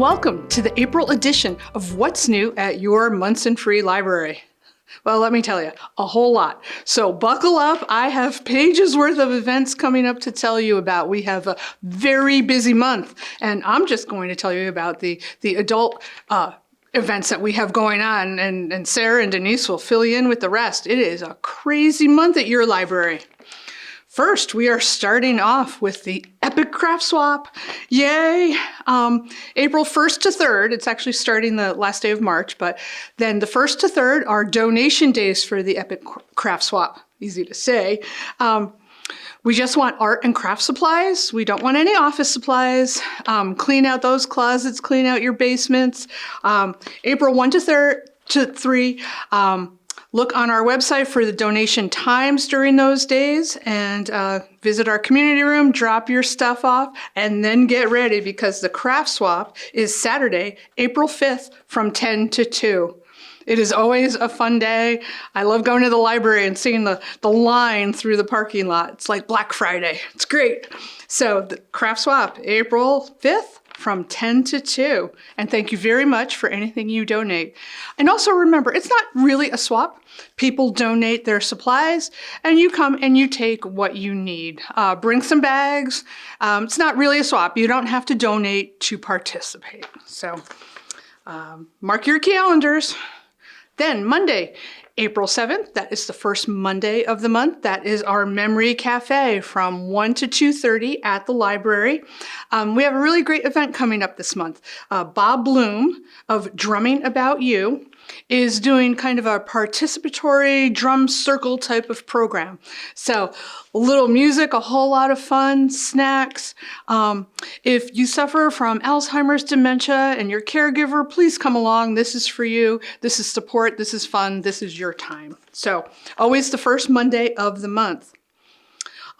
Welcome to the April edition of What's New at your Monson Free Library. Well, let me tell you, a whole lot. So buckle up. I have pages worth of events coming up to tell you about. We have a very busy month, and I'm just going to tell you about the adult events that we have going on, and Sarah and Denise will fill you in with the rest. It is a crazy month at your library. First, we are starting off with the Epic Craft Swap. Yay! April 1st to 3rd, it's actually starting the last day of March, but then the 1st to 3rd are donation days for the Epic Craft Swap. Easy to say. We just want art and craft supplies. We don't want any office supplies. Clean out those closets, clean out your basements. April 1 to 3, look on our website for the donation times during those days and visit our community room, drop your stuff off, and then get ready because the craft swap is Saturday, April 5th from 10 to 2. It is always a fun day. I love going to the library and seeing the line through the parking lot. It's like Black Friday. It's great. So the craft swap, April 5th. From 10 to 2. And thank you very much for anything you donate. And also remember, it's not really a swap. People donate their supplies and you come and you take what you need. Bring some bags. It's not really a swap. You don't have to donate to participate. So mark your calendars. Then Monday, April 7th, that is the first Monday of the month. That is our Memory Cafe from 1 to 2:30 at the library. We have a really great event coming up this month. Bob Bloom of Drumming About You is doing kind of a participatory drum circle type of program. So a little music, a whole lot of fun, snacks. If you suffer from Alzheimer's, dementia, and your caregiver, please come along. This is for you. This is support. This is fun. This is your time. So always the first Monday of the month.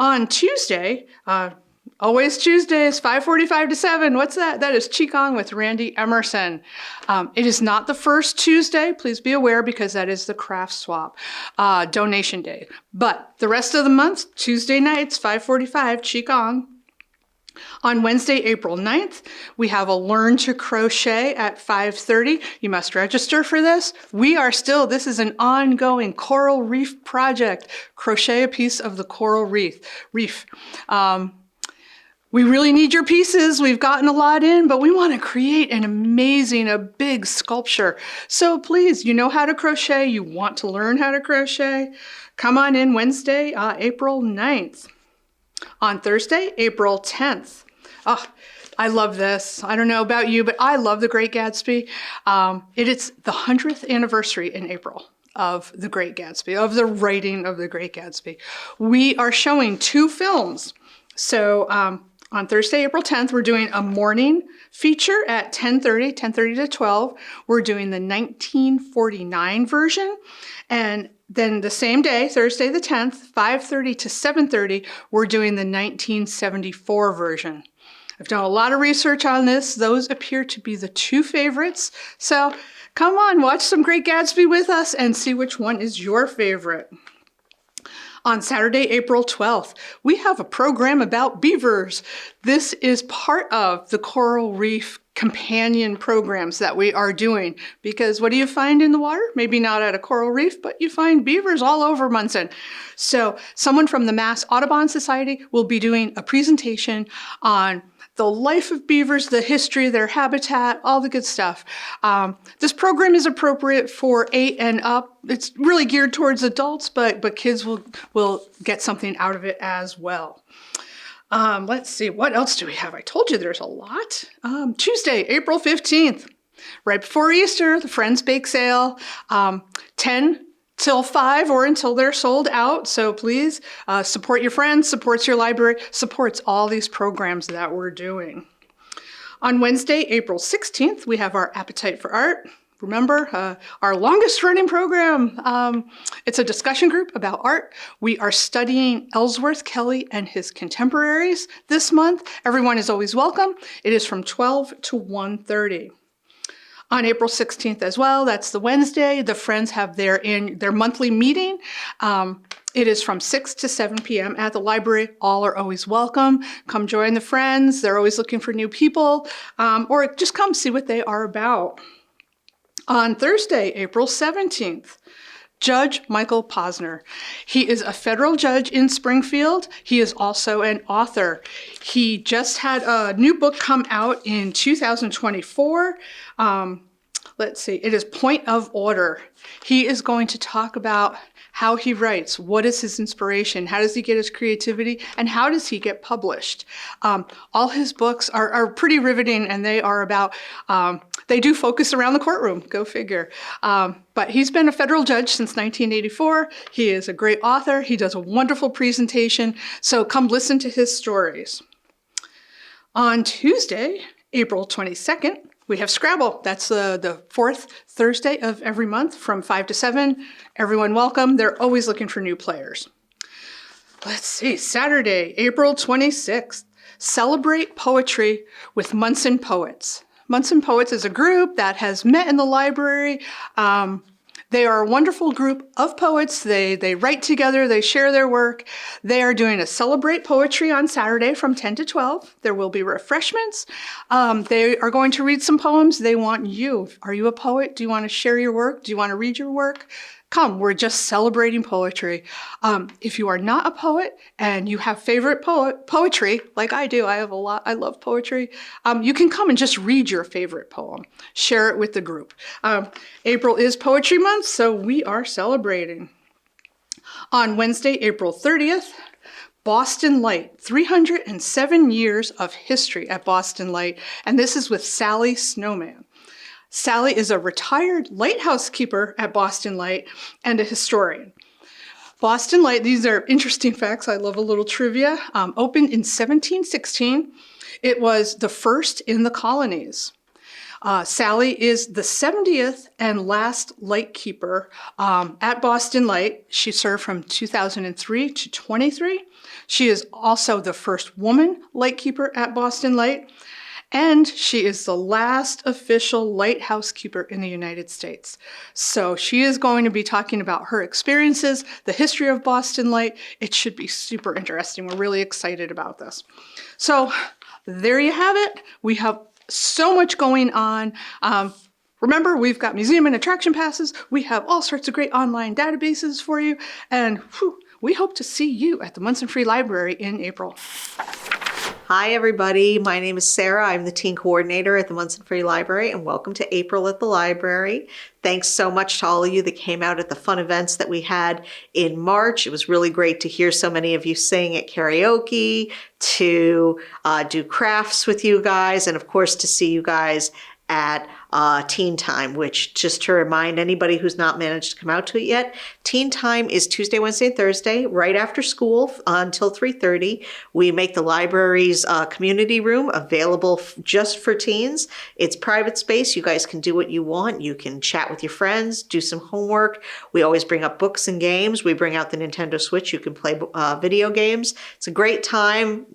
On Tuesday, always Tuesdays, 5:45 to 7. What's that? That is Qigong with Randy Emerson. It is not the first Tuesday. Please be aware because that is the craft swap donation day. But the rest of the month, Tuesday nights, 5:45, Qigong. On Wednesday, April 9th, we have a Learn to Crochet at 5:30. You must register for this. This is an ongoing coral reef project. Crochet a piece of the coral reef. We really need your pieces. We've gotten a lot in, but we want to create a big sculpture. So please, you know how to crochet. You want to learn how to crochet. Come on in Wednesday, April 9th. On Thursday, April 10th. Oh, I love this. I don't know about you, but I love The Great Gatsby. It is the 100th anniversary in April of The Great Gatsby, of the writing of The Great Gatsby. We are showing 2 films. So on Thursday, April 10th, we're doing a morning feature at 10:30 to 12. We're doing the 1949 version. And then the same day, Thursday the 10th, 5:30 to 7:30, we're doing the 1974 version. I've done a lot of research on this. Those appear to be the 2 favorites. So come on, watch some Great Gatsby with us and see which one is your favorite. On Saturday, April 12th, we have a program about beavers. This is part of the Coral Reef companion programs that we are doing because what do you find in the water? Maybe not at a coral reef, but you find beavers all over Monson. So someone from the Mass Audubon Society will be doing a presentation on the life of beavers, the history, their habitat, all the good stuff. This program is appropriate for 8 and up. It's really geared towards adults, but kids will get something out of it as well. Let's see, what else do we have? I told you there's a lot. Tuesday, April 15th, right before Easter, the Friends Bake Sale, 10 till 5 or until they're sold out. So please support your friends, supports your library, supports all these programs that we're doing. On Wednesday, April 16th, we have our Appetite for Art. Remember, our longest running program. It's a discussion group about art. We are studying Ellsworth Kelly and his contemporaries this month. Everyone is always welcome. It is from 12 to 1:30. On April 16th as well, that's the Wednesday, the Friends have their monthly meeting. It is from 6 to 7 p.m. at the library. All are always welcome. Come join the friends. They're always looking for new people, or just come see what they are about. On Thursday, April 17th, Judge Michael Posner. He is a federal judge in Springfield. He is also an author. He just had a new book come out in 2024. Let's see, it is Point of Order. He is going to talk about how he writes, what is his inspiration, how does he get his creativity, and how does he get published. All his books are pretty riveting, and they are about, they do focus around the courtroom, go figure. But he's been a federal judge since 1984. He is a great author. He does a wonderful presentation, so come listen to his stories. On Tuesday, April 22nd, we have Scrabble. That's the fourth Thursday of every month from 5 to 7. Everyone welcome. They're always looking for new players. Let's see, Saturday, April 26th, Celebrate Poetry with Monson Poets. Monson Poets is a group that has met in the library. They are a wonderful group of poets. They write together, they share their work. They are doing a Celebrate Poetry on Saturday from 10 to 12. There will be refreshments. They are going to read some poems. They want you. Are you a poet? Do you want to share your work? Do you want to read your work? Come, we're just celebrating poetry. If you are not a poet and you have favorite poetry, like I do, I have a lot, I love poetry, you can come and just read your favorite poem. Share it with the group. April is Poetry Month, so we are celebrating. On Wednesday, April 30th, Boston Light, 307 years of history at Boston Light, and this is with Sally Snowman. Sally is a retired lighthouse keeper at Boston Light and a historian. Boston Light, these are interesting facts. I love a little trivia. Opened in 1716. It was the first in the colonies. Sally is the 70th and last lightkeeper at Boston Light. She served from 2003 to 23. She is also the first woman lightkeeper at Boston Light. And she is the last official lighthouse keeper in the United States. So she is going to be talking about her experiences, the history of Boston Light. It should be super interesting. We're really excited about this. So there you have it. We have so much going on. Remember, we've got museum and attraction passes. We have all sorts of great online databases for you. And we hope to see you at the Monson Free Library in April. Hi everybody, my name is Sarah. I'm the teen coordinator at the Monson Free Library, and welcome to April at the library. Thanks so much to all of you that came out at the fun events that we had in March. It was really great to hear so many of you sing at karaoke, to do crafts with you guys, and of course to see you guys at Teen Time, which, just to remind anybody who's not managed to come out to it yet, Teen Time is Tuesday, Wednesday, and Thursday, right after school until 3:30. We make the library's community room available just for teens. It's private space. You guys can do what you want. You can chat with your friends, do some homework. We always bring up books and games. We bring out the Nintendo Switch. You can play video games. It's a great time.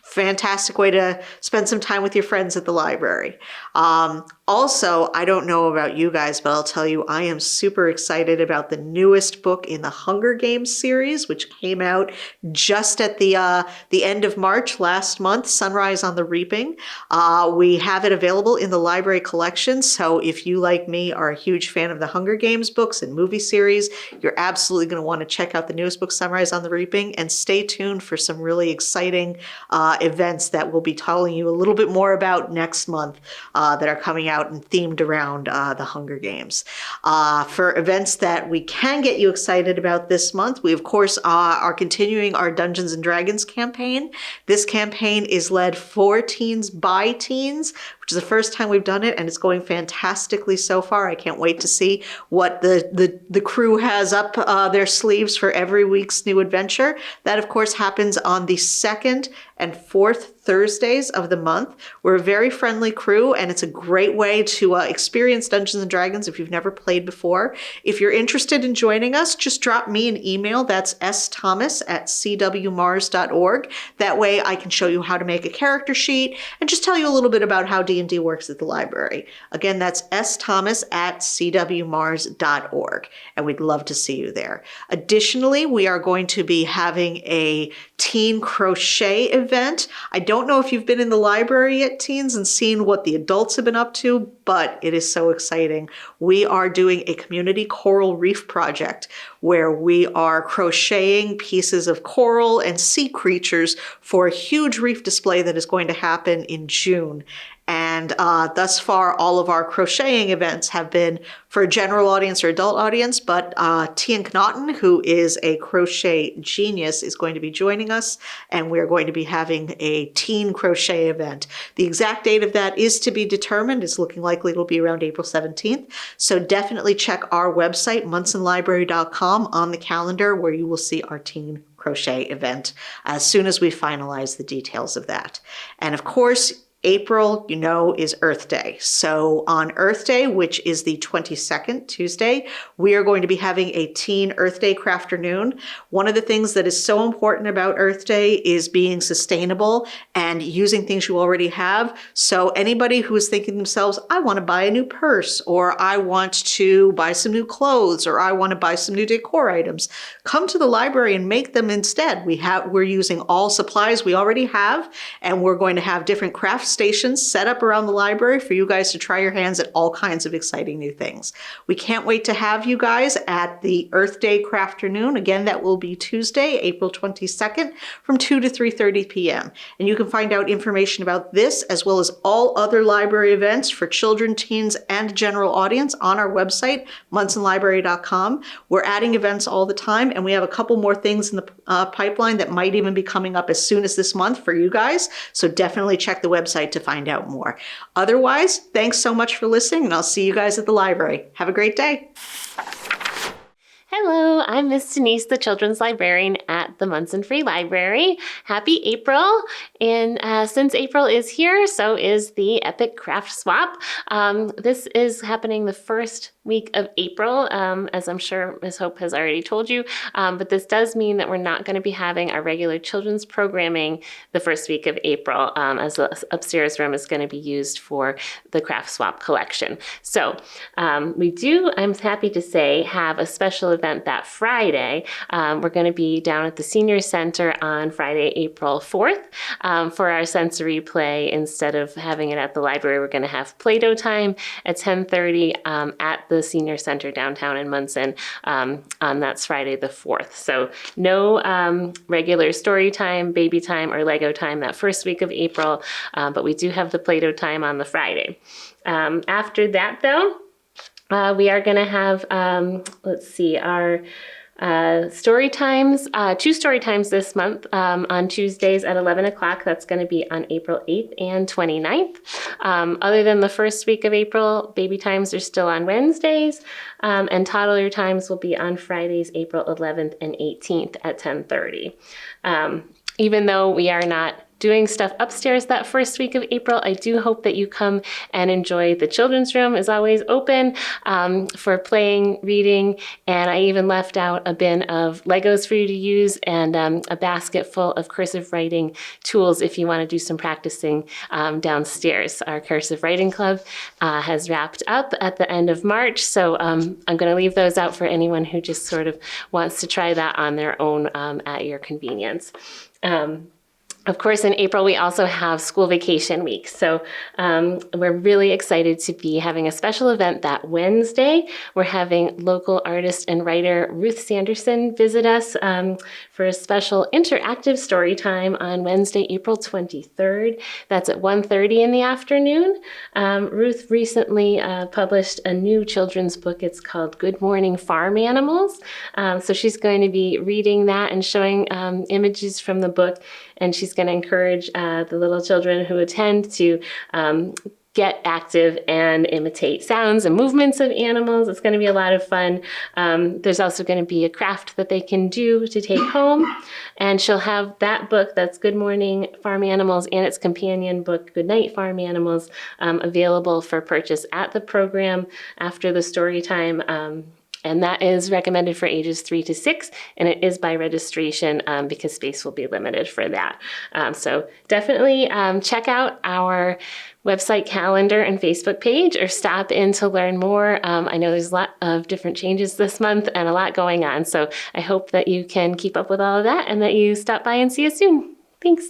Fantastic way to spend some time with your friends at the library. Also, I don't know about you guys, but I'll tell you, I am super excited about the newest book in the Hunger Games series, which came out just at the end of March last month, Sunrise on the Reaping. We have it available in the library collection, so if you, like me, are a huge fan of the Hunger Games books and movie series, you're absolutely going to want to check out the newest book, Sunrise on the Reaping, and stay tuned for some really exciting events that we'll be telling you a little bit more about next month that are coming out and themed around the Hunger Games. For events that we can get you excited about this month, we of course are continuing our Dungeons and Dragons campaign. This campaign is led for teens by teens, which is the first time we've done it, and it's going fantastically so far. I can't wait to see what the crew has up their sleeves for every week's new adventure. That of course happens on the second and fourth Thursdays of the month. We're a very friendly crew, and it's a great way to experience Dungeons & Dragons if you've never played before. If you're interested in joining us, just drop me an email. That's sthomas@cwmars.org. That way I can show you how to make a character sheet and just tell you a little bit about how D&D works at the library. Again, that's sthomas@cwmars.org, and we'd love to see you there. Additionally, we are going to be having a teen crochet event. I don't know if you've been in the library yet, teens, and seen what the adults have been up to, but it is so exciting. We are doing a community coral reef project where we are crocheting pieces of coral and sea creatures for a huge reef display that is going to happen in June. And thus far, all of our crocheting events have been for a general audience or adult audience, but Tian Knotten, who is a crochet genius, is going to be joining us, and we're going to be having a teen crochet event. The exact date of that is to be determined. It's looking likely it'll be around April 17th. So definitely check our website, monsonlibrary.com, on the calendar where you will see our teen crochet event as soon as we finalize the details of that. And of course, April, you know, is Earth Day. So on Earth Day, which is the 22nd, Tuesday, we are going to be having a Teen Earth Day Crafternoon. One of the things that is so important about Earth Day is being sustainable and using things you already have. So anybody who is thinking to themselves, I want to buy a new purse, or I want to buy some new clothes, or I want to buy some new decor items, come to the library and make them instead. We're using all supplies we already have, and we're going to have different craft stations set up around the library for you guys to try your hands at all kinds of exciting new things. We can't wait to have you guys at the Earth Day Crafternoon. Again, that will be Tuesday, April 22nd from 2 to 3:30 p.m. And you can find out information about this as well as all other library events for children, teens, and general audience on our website, monsonlibrary.com. We're adding events all the time, and we have a couple more things in the pipeline that might even be coming up as soon as this month for you guys. So definitely check the website to find out more. Otherwise, thanks so much for listening, and I'll see you guys at the library. Have a great day. Hello, I'm Miss Denise, the Children's Librarian at the Monson Free Library. Happy April! And since April is here, so is the Epic Craft Swap. This is happening the first week of April, as I'm sure Ms. Hope has already told you. But this does mean that we're not going to be having our regular children's programming the first week of April, as the upstairs room is going to be used for the Craft Swap collection. So we do, I'm happy to say, have a special event that Friday. We're going to be down at the Senior Center on Friday, April 4th for our sensory play. Instead of having it at the library, we're going to have Play-Doh time at 10:30 at the Senior Center downtown in Monson. That's Friday the 4th. So no regular story time, baby time, or Lego time that first week of April, but we do have the Play-Doh time on the Friday. After that, though, we are going to have, let's see, our story times, 2 story times this month on Tuesdays at 11 o'clock. That's going to be on April 8th and 29th. Other than the first week of April, baby times are still on Wednesdays, and toddler times will be on Fridays, April 11th and 18th at 10:30. Even though we are not doing stuff upstairs that first week of April, I do hope that you come and enjoy. The children's room is always open for playing, reading, and I even left out a bin of Legos for you to use and a basket full of cursive writing tools if you want to do some practicing downstairs. Our cursive writing club has wrapped up at the end of March, so I'm going to leave those out for anyone who just sort of wants to try that on their own at your convenience. Of course, in April, we also have school vacation week. So we're really excited to be having a special event that Wednesday. We're having local artist and writer Ruth Sanderson visit us for a special interactive story time on Wednesday, April 23rd. That's at 1:30 in the afternoon. Ruth recently published a new children's book. It's called Good Morning Farm Animals. So she's going to be reading that and showing images from the book. And she's going to encourage the little children who attend to get active and imitate sounds and movements of animals. It's going to be a lot of fun. There's also going to be a craft that they can do to take home. And she'll have that book, that's Good Morning Farm Animals, and its companion book, Good Night Farm Animals, available for purchase at the program after the story time. And that is recommended for ages 3 to 6, and it is by registration because space will be limited for that. So definitely check out our website calendar and Facebook page, or stop in to learn more. I know there's a lot of different changes this month and a lot going on, so I hope that you can keep up with all of that and that you stop by and see us soon. Thanks.